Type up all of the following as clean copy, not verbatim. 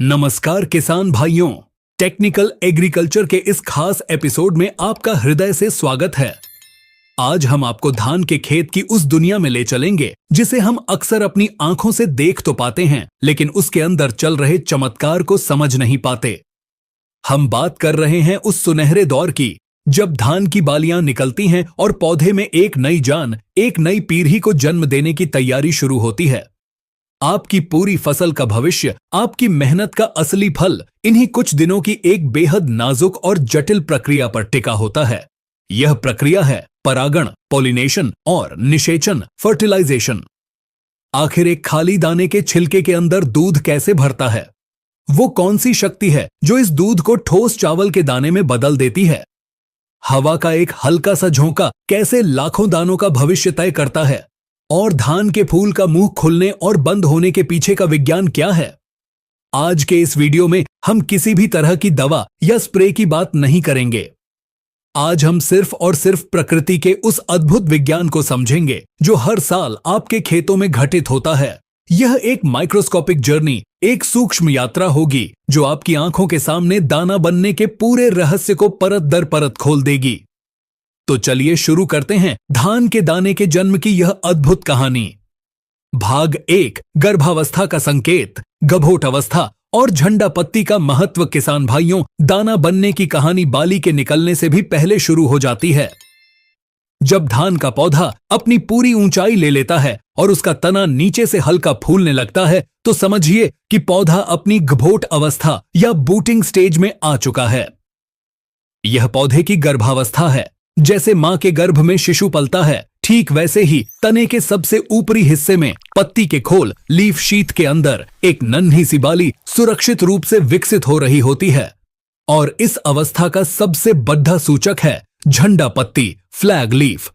नमस्कार किसान भाइयों, टेक्निकल एग्रीकल्चर के इस खास एपिसोड में आपका हृदय से स्वागत है। आज हम आपको धान के खेत की उस दुनिया में ले चलेंगे जिसे हम अक्सर अपनी आंखों से देख तो पाते हैं, लेकिन उसके अंदर चल रहे चमत्कार को समझ नहीं पाते। हम बात कर रहे हैं उस सुनहरे दौर की जब धान की बालियां निकलती हैं और पौधे में एक नई जान, एक नई पीढ़ी को जन्म देने की तैयारी शुरू होती है। आपकी पूरी फसल का भविष्य, आपकी मेहनत का असली फल इन्हीं कुछ दिनों की एक बेहद नाजुक और जटिल प्रक्रिया पर टिका होता है। यह प्रक्रिया है परागण, पॉलिनेशन और निषेचन, फर्टिलाइजेशन। आखिर एक खाली दाने के छिलके के अंदर दूध कैसे भरता है? वो कौन सी शक्ति है जो इस दूध को ठोस चावल के दाने में बदल देती है? हवा का एक हल्का सा झोंका कैसे लाखों दानों का भविष्य तय करता है? और धान के फूल का मुंह खुलने और बंद होने के पीछे का विज्ञान क्या है? आज के इस वीडियो में हम किसी भी तरह की दवा या स्प्रे की बात नहीं करेंगे। आज हम सिर्फ और सिर्फ प्रकृति के उस अद्भुत विज्ञान को समझेंगे जो हर साल आपके खेतों में घटित होता है। यह एक माइक्रोस्कोपिक जर्नी, एक सूक्ष्म यात्रा होगी जो आपकी आंखों के सामने दाना बनने के पूरे रहस्य को परत दर परत खोल देगी। तो चलिए शुरू करते हैं धान के दाने के जन्म की यह अद्भुत कहानी। भाग 1, गर्भावस्था का संकेत, गभोट अवस्था और झंडा पत्ती का महत्व। किसान भाइयों, दाना बनने की कहानी बाली के निकलने से भी पहले शुरू हो जाती है। जब धान का पौधा अपनी पूरी ऊंचाई ले लेता है और उसका तना नीचे से हल्का फूलने लगता है, तो समझिए कि पौधा अपनी गभोट अवस्था या बूटिंग स्टेज में आ चुका है। यह पौधे की गर्भावस्था है। जैसे मां के गर्भ में शिशु पलता है, ठीक वैसे ही तने के सबसे ऊपरी हिस्से में पत्ती के खोल, लीफ शीथ के अंदर एक नन्ही सी बाली सुरक्षित रूप से विकसित हो रही होती है। और इस अवस्था का सबसे बड़ा सूचक है झंडा पत्ती, फ्लैग लीफ।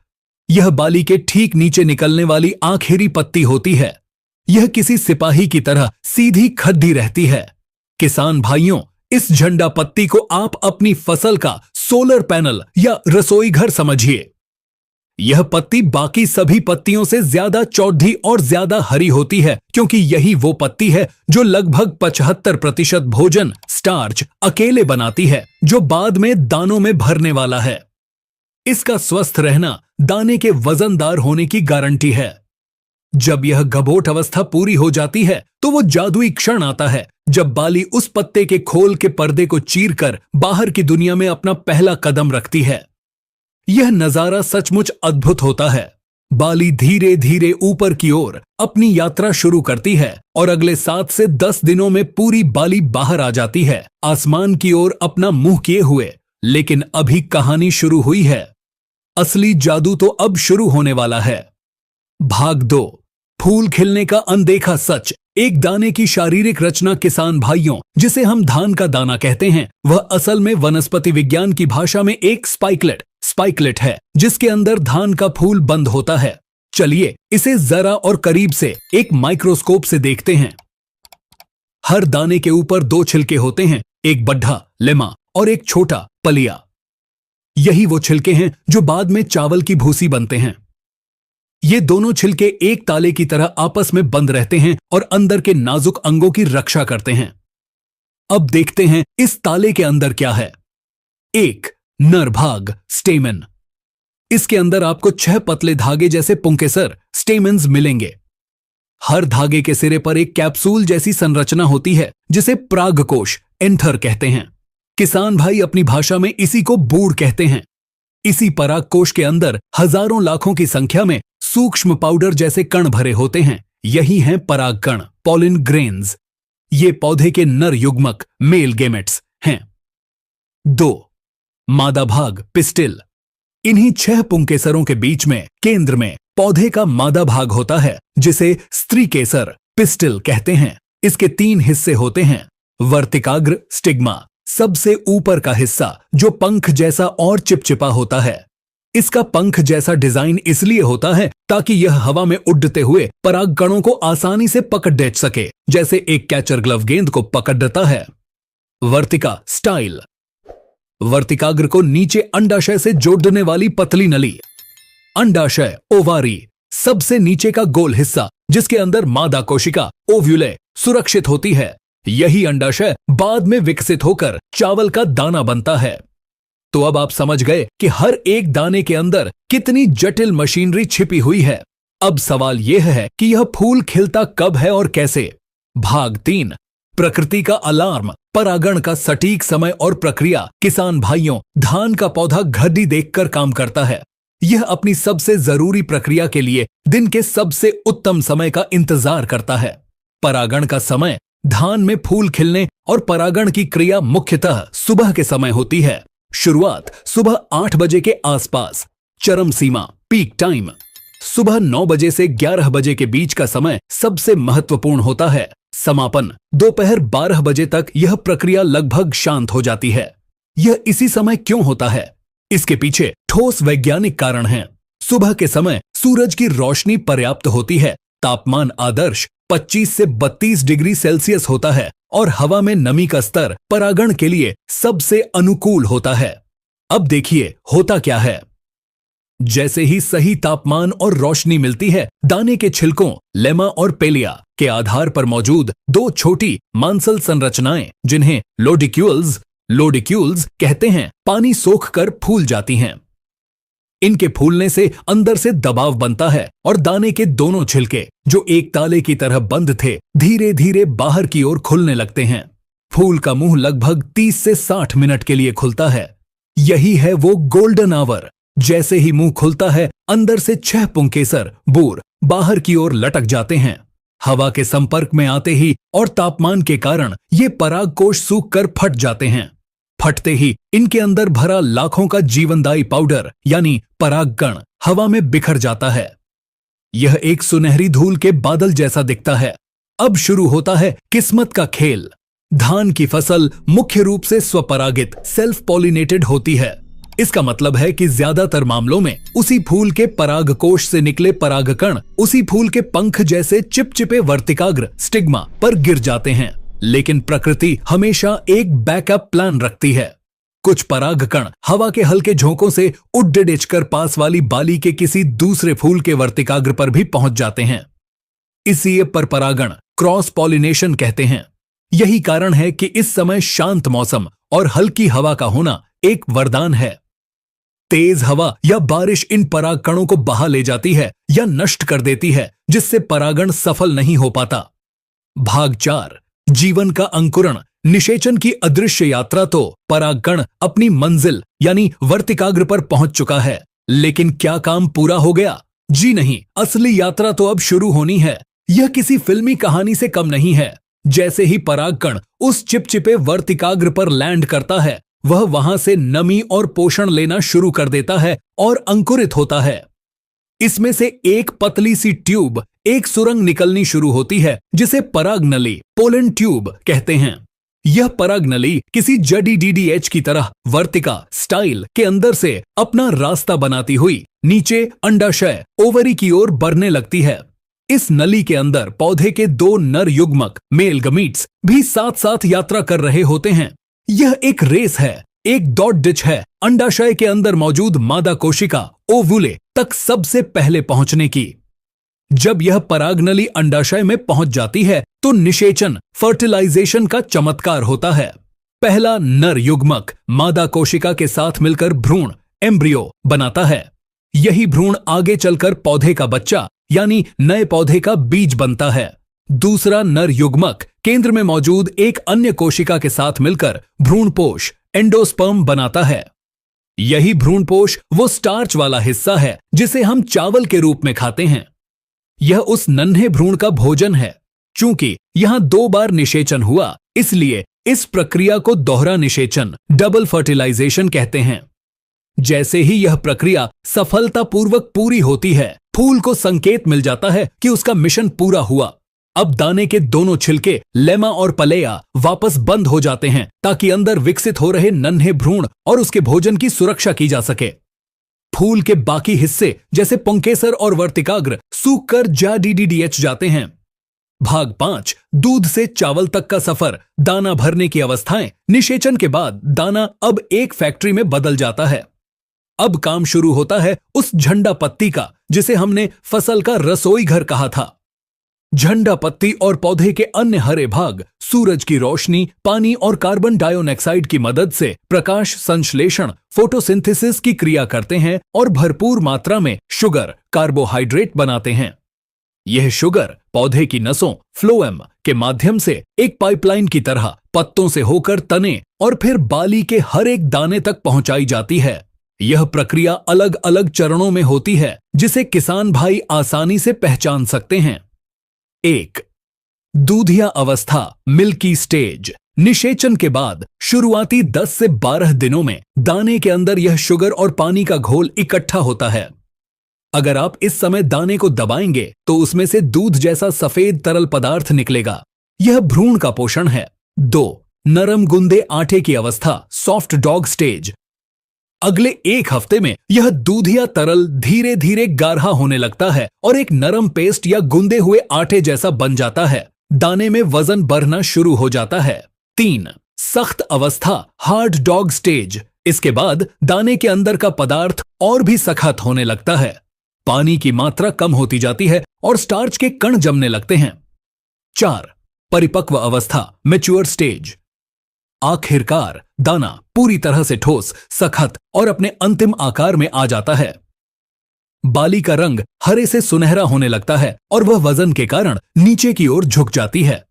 यह बाली के ठीक नीचे निकलने वाली आखिरी पत्ती होती है। यह किसी सिपाही की तरह सीधी खड्डी रहती है। किसान भाइयों, इस झंडा पत्ती को आप अपनी फसल का सोलर पैनल या रसोई घर समझिए। यह पत्ती बाकी सभी पत्तियों से ज्यादा चौड़ी और ज्यादा हरी होती है, क्योंकि यही वो पत्ती है जो लगभग 75% भोजन, स्टार्च अकेले बनाती है, जो बाद में दानों में भरने वाला है। इसका स्वस्थ रहना दाने के वजनदार होने की गारंटी है। जब यह गभोट अवस्था पूरी हो जाती है तो वो जादुई क्षण आता है जब बाली उस पत्ते के खोल के पर्दे को चीरकर बाहर की दुनिया में अपना पहला कदम रखती है। यह नजारा सचमुच अद्भुत होता है। बाली धीरे धीरे ऊपर की ओर अपनी यात्रा शुरू करती है और अगले 7 से 10 दिनों में पूरी बाली बाहर आ जाती है, आसमान की ओर अपना मुंह किए हुए। लेकिन अभी कहानी शुरू हुई है। असली जादू तो अब शुरू होने वाला है। भाग 2, फूल खिलने का अनदेखा सच। एक दाने की शारीरिक रचना किसान भाइयों, जिसे हम धान का दाना कहते हैं, वह असल में वनस्पति विज्ञान की भाषा में एक स्पाइकलेट है, जिसके अंदर धान का फूल बंद होता है। चलिए इसे जरा और करीब से एक माइक्रोस्कोप से देखते हैं। हर दाने के ऊपर 2 छिलके होते हैं, एक बड्ढा लेमा और एक छोटा पलिया। यही वो छिलके हैं जो बाद में चावल की भूसी बनते हैं। ये दोनों छिलके एक ताले की तरह आपस में बंद रहते हैं और अंदर के नाजुक अंगों की रक्षा करते हैं। अब देखते हैं इस ताले के अंदर क्या है। एक नर भाग, स्टेमन। इसके अंदर आपको 6 पतले धागे जैसे पुंकेसर, स्टेमन्स मिलेंगे। हर धागे के सिरे पर एक कैप्सूल जैसी संरचना होती है जिसे परागकोश, एंथर कहते हैं। किसान भाई अपनी भाषा में इसी को बूढ़ कहते हैं। इसी परागकोश के अंदर हजारों लाखों की संख्या में सूक्ष्म पाउडर जैसे कण भरे होते हैं। यही हैं परागकण, पॉलिन ग्रेन्स। ये पौधे के नर युग्मक, मेल गेमेट्स हैं। 2 मादा भाग, पिस्टिल। इन्हीं 6 पुंकेसरों के बीच में केंद्र में पौधे का मादा भाग होता है, जिसे स्त्री केसर, पिस्टिल कहते हैं। इसके 3 हिस्से होते हैं। वर्तिकाग्र, स्टिग्मा, सबसे ऊपर का हिस्सा जो पंख जैसा और चिपचिपा होता है। इसका पंख जैसा डिजाइन इसलिए होता है ताकि यह हवा में उड़ते हुए परागकणों को आसानी से पकड़ डेच सके, जैसे एक कैचर ग्लव गेंद को पकड़ता है। वर्तिका, स्टाइल। वर्तिकाग्र को नीचे अंडाशय से जोड़ने वाली पतली नली। अंडाशय, ओवारी, सबसे नीचे का गोल हिस्सा जिसके अंदर मादा कोशिका, ओव्यूले, सुरक्षित होती है। यही अंडाशय बाद में विकसित होकर चावल का दाना बनता है। तो अब आप समझ गए कि हर एक दाने के अंदर कितनी जटिल मशीनरी छिपी हुई है। अब सवाल यह है कि यह फूल खिलता कब है और कैसे। भाग 3, प्रकृति का अलार्म, परागण का सटीक समय और प्रक्रिया। किसान भाइयों, धान का पौधा घड़ी देखकर काम करता है। यह अपनी सबसे जरूरी प्रक्रिया के लिए दिन के सबसे उत्तम समय का इंतजार करता है। परागण का समय धान में फूल खिलने और परागण की क्रिया मुख्यतः सुबह के समय होती है। शुरुआत सुबह 8 बजे के आसपास। चरम सीमा, पीक टाइम, सुबह 9 बजे से 11 बजे के बीच का समय सबसे महत्वपूर्ण होता है। समापन दोपहर 12 बजे तक यह प्रक्रिया लगभग शांत हो जाती है। यह इसी समय क्यों होता है? इसके पीछे ठोस वैज्ञानिक कारण हैं। सुबह के समय सूरज की रोशनी पर्याप्त होती है, तापमान आदर्श 25 से 32 डिग्री सेल्सियस होता है और हवा में नमी का स्तर परागण के लिए सबसे अनुकूल होता है। अब देखिए होता क्या है। जैसे ही सही तापमान और रोशनी मिलती है, दाने के छिलकों लेमा और पेलिया के आधार पर मौजूद 2 छोटी मांसल संरचनाएं, जिन्हें लोडिक्यूल्स कहते हैं, पानी सोखकर फूल जाती हैं। इनके फूलने से अंदर से दबाव बनता है और दाने के दोनों छिलके, जो एक ताले की तरह बंद थे, धीरे धीरे बाहर की ओर खुलने लगते हैं। फूल का मुंह लगभग 30 से 60 मिनट के लिए खुलता है। यही है वो गोल्डन आवर। जैसे ही मुंह खुलता है, अंदर से 6 पुंकेसर बूर बाहर की ओर लटक जाते हैं। हवा के संपर्क में आते ही और तापमान के कारण ये परागकोश सूखकर फट जाते हैं। फटते ही इनके अंदर भरा लाखों का जीवनदायी पाउडर यानी परागकण हवा में बिखर जाता है। यह एक सुनहरी धूल के बादल जैसा दिखता है। अब शुरू होता है किस्मत का खेल। धान की फसल मुख्य रूप से स्वपरागित सेल्फ पॉलिनेटेड होती है। इसका मतलब है कि ज्यादातर मामलों में उसी फूल के परागकोश से निकले परागकण उसी फूल के पंख जैसे चिपचिपे वर्तिकाग्र स्टिग्मा पर गिर जाते हैं। लेकिन प्रकृति हमेशा एक बैकअप प्लान रखती है। कुछ परागकण हवा के हल्के झोंकों से उड़कर पास वाली बाली के किसी दूसरे फूल के वर्तिकाग्र पर भी पहुंच जाते हैं। इसी पर परागण क्रॉस पॉलिनेशन कहते हैं। यही कारण है कि इस समय शांत मौसम और हल्की हवा का होना एक वरदान है। तेज हवा या बारिश इन परागकणों को बहा ले जाती है या नष्ट कर देती है, जिससे परागण सफल नहीं हो पाता। भाग 4, जीवन का अंकुरण, निषेचन की अदृश्य यात्रा। तो परागकण अपनी मंजिल यानी वर्तिकाग्र पर पहुंच चुका है, लेकिन क्या काम पूरा हो गया? जी नहीं, असली यात्रा तो अब शुरू होनी है। यह किसी फिल्मी कहानी से कम नहीं है। जैसे ही परागकण उस चिपचिपे वर्तिकाग्र पर लैंड करता है, वह वहां से नमी और पोषण लेना शुरू कर देता है और अंकुरित होता है। इसमें से एक पतली सी ट्यूब, एक सुरंग निकलनी शुरू होती है, जिसे परागनली पोलन ट्यूब कहते हैं। यह परागनली किसी जड़ी DDH की तरह वर्तिका स्टाइल के अंदर से अपना रास्ता बनाती हुई नीचे अंडाशय ओवरी की ओर बढ़ने लगती है। इस नली के अंदर पौधे के 2 नर युग्मक मेल गमीट्स भी साथ साथ यात्रा कर रहे होते हैं। यह एक रेस है, एक दौड़ डिच है अंडाशय के अंदर मौजूद मादा कोशिका ओवुले तक सबसे पहले पहुंचने की। जब यह परागनली अंडाशय में पहुंच जाती है, तो निषेचन फर्टिलाइजेशन का चमत्कार होता है। पहला नर युग्मक मादा कोशिका के साथ मिलकर भ्रूण एम्ब्रियो बनाता है। यही भ्रूण आगे चलकर पौधे का बच्चा यानी नए पौधे का बीज बनता है। दूसरा नर युग्मक केंद्र में मौजूद एक अन्य कोशिका के साथ मिलकर भ्रूणपोष एंडोस्पर्म बनाता है। यही भ्रूणपोष वो स्टार्च वाला हिस्सा है जिसे हम चावल के रूप में खाते हैं। यह उस नन्हे भ्रूण का भोजन है। चूंकि यहां 2 बार निषेचन हुआ, इसलिए इस प्रक्रिया को दोहरा निषेचन डबल फर्टिलाइजेशन कहते हैं। जैसे ही यह प्रक्रिया सफलतापूर्वक पूरी होती है, फूल को संकेत मिल जाता है कि उसका मिशन पूरा हुआ। अब दाने के दोनों छिलके लेमा और पलेया वापस बंद हो जाते हैं, ताकि अंदर विकसित हो रहे नन्हे भ्रूण और उसके भोजन की सुरक्षा की जा सके। फूल के बाकी हिस्से जैसे पुंकेसर और वर्तिकाग्र सूखकर DDH जाते हैं। भाग 5, दूध से चावल तक का सफर, दाना भरने की अवस्थाएं। निषेचन के बाद दाना अब एक फैक्ट्री में बदल जाता है। अब काम शुरू होता है उस झंडा पत्ती का, जिसे हमने फसल का रसोई घर कहा था। झंडा पत्ती और पौधे के अन्य हरे भाग सूरज की रोशनी, पानी और कार्बन डाइऑक्साइड की मदद से प्रकाश संश्लेषण फोटोसिंथेसिस की क्रिया करते हैं और भरपूर मात्रा में शुगर कार्बोहाइड्रेट बनाते हैं। यह शुगर पौधे की नसों फ्लोएम के माध्यम से एक पाइपलाइन की तरह पत्तों से होकर तने और फिर बाली के हर एक दाने तक पहुंचाई जाती है। यह प्रक्रिया अलग अलग चरणों में होती है जिसे किसान भाई आसानी से पहचान सकते हैं। 1. दूधिया अवस्था मिल्की स्टेज। निषेचन के बाद शुरुआती 10 से 12 दिनों में दाने के अंदर यह शुगर और पानी का घोल इकट्ठा होता है। अगर आप इस समय दाने को दबाएंगे तो उसमें से दूध जैसा सफेद तरल पदार्थ निकलेगा। यह भ्रूण का पोषण है। 2. नरम गुंदे आटे की अवस्था सॉफ्ट डॉग स्टेज। अगले 1 हफ्ते में यह दूधिया तरल धीरे धीरे गाढ़ा होने लगता है और एक नरम पेस्ट या गुंदे हुए आटे जैसा बन जाता है। दाने में वजन बढ़ना शुरू हो जाता है। 3. सख्त अवस्था हार्ड डॉग स्टेज। इसके बाद दाने के अंदर का पदार्थ और भी सख्त होने लगता है। पानी की मात्रा कम होती जाती है और स्टार्च के कण जमने लगते हैं। 4. परिपक्व अवस्था मैच्योर स्टेज। आखिरकार दाना पूरी तरह से ठोस, सख्त और अपने अंतिम आकार में आ जाता है। बाली का रंग हरे से सुनहरा होने लगता है और वह वजन के कारण नीचे की ओर झुक जाती है।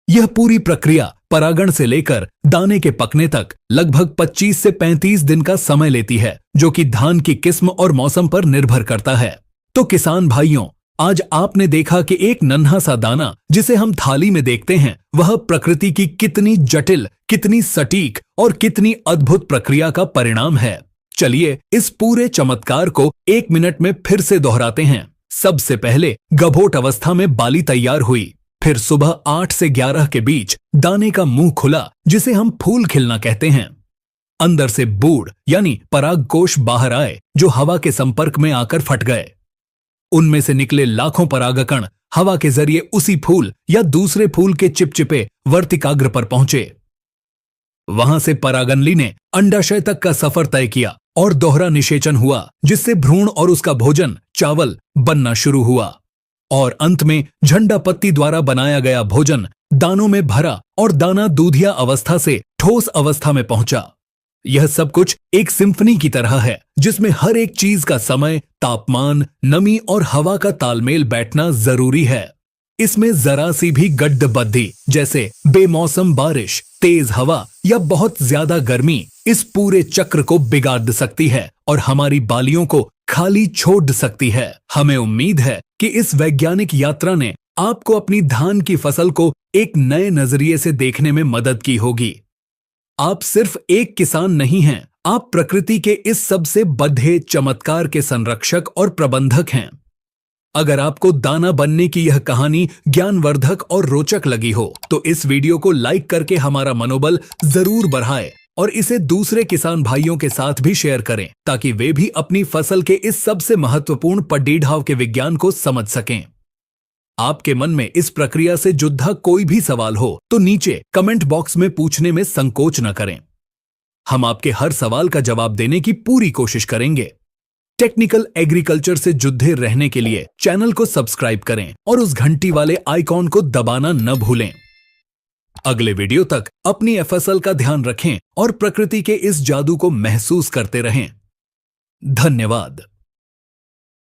यह पूरी प्रक्रिया परागण से लेकर दाने के पकने तक लगभग 25 से 35 दिन का समय लेती है, जो कि धान की किस्म और मौसम पर निर्भर करता है। तो किसान भाइयों, आज आपने देखा कि एक नन्हा सा दाना जिसे हम थाली में देखते हैं, वह प्रकृति की कितनी जटिल, कितनी सटीक और कितनी अद्भुत प्रक्रिया का परिणाम है। चलिए इस पूरे चमत्कार को 1 मिनट में फिर से दोहराते हैं। सबसे पहले गभोट अवस्था में बाली तैयार हुई, फिर सुबह 8 से 11 के बीच दाने का मुंह खुला, जिसे हम फूल खिलना कहते हैं। अंदर से बूढ़ यानी परागकोश बाहर आए, जो हवा के संपर्क में आकर फट गए। उनमें से निकले लाखों परागकण हवा के जरिए उसी फूल या दूसरे फूल के चिपचिपे वर्तिकाग्र पर पहुंचे। वहां से परागनली ने अंडाशय तक का सफर तय किया और दोहरा निषेचन हुआ, जिससे भ्रूण और उसका भोजन चावल बनना शुरू हुआ। और अंत में झंडा पत्ती द्वारा बनाया गया भोजन दानों में भरा और दाना दूधिया अवस्था से ठोस अवस्था में पहुंचा। यह सब कुछ एक सिम्फनी की तरह है, जिसमें हर एक चीज का समय, तापमान, नमी और हवा का तालमेल बैठना जरूरी है। इसमें जरा सी भी गड्ढबद्धी, जैसे बेमौसम बारिश, तेज हवा या बहुत ज्यादा गर्मी, इस पूरे चक्र को बिगाड़ सकती है और हमारी बालियों को खाली छोड़ सकती है। हमें उम्मीद है कि इस वैज्ञानिक यात्रा ने आपको अपनी धान की फसल को एक नए नजरिए से देखने में मदद की होगी। आप सिर्फ एक किसान नहीं हैं, आप प्रकृति के इस सबसे बड़े चमत्कार के संरक्षक और प्रबंधक हैं। अगर आपको दाना बनने की यह कहानी ज्ञानवर्धक और रोचक लगी हो, तो इस वीडियो को लाइक करके हमारा मनोबल जरूर बढ़ाएं और इसे दूसरे किसान भाइयों के साथ भी शेयर करें, ताकि वे भी अपनी फसल के इस सबसे महत्वपूर्ण पडीढाव के विज्ञान को समझ सकें। आपके मन में इस प्रक्रिया से जुड़ा कोई भी सवाल हो तो नीचे कमेंट बॉक्स में पूछने में संकोच न करें। हम आपके हर सवाल का जवाब देने की पूरी कोशिश करेंगे। टेक्निकल एग्रीकल्चर से जुड़े रहने के लिए चैनल को सब्सक्राइब करें और उस घंटी वाले आइकॉन को दबाना न भूलें। अगले वीडियो तक अपनी फसल का ध्यान रखें और प्रकृति के इस जादू को महसूस करते रहें। धन्यवाद।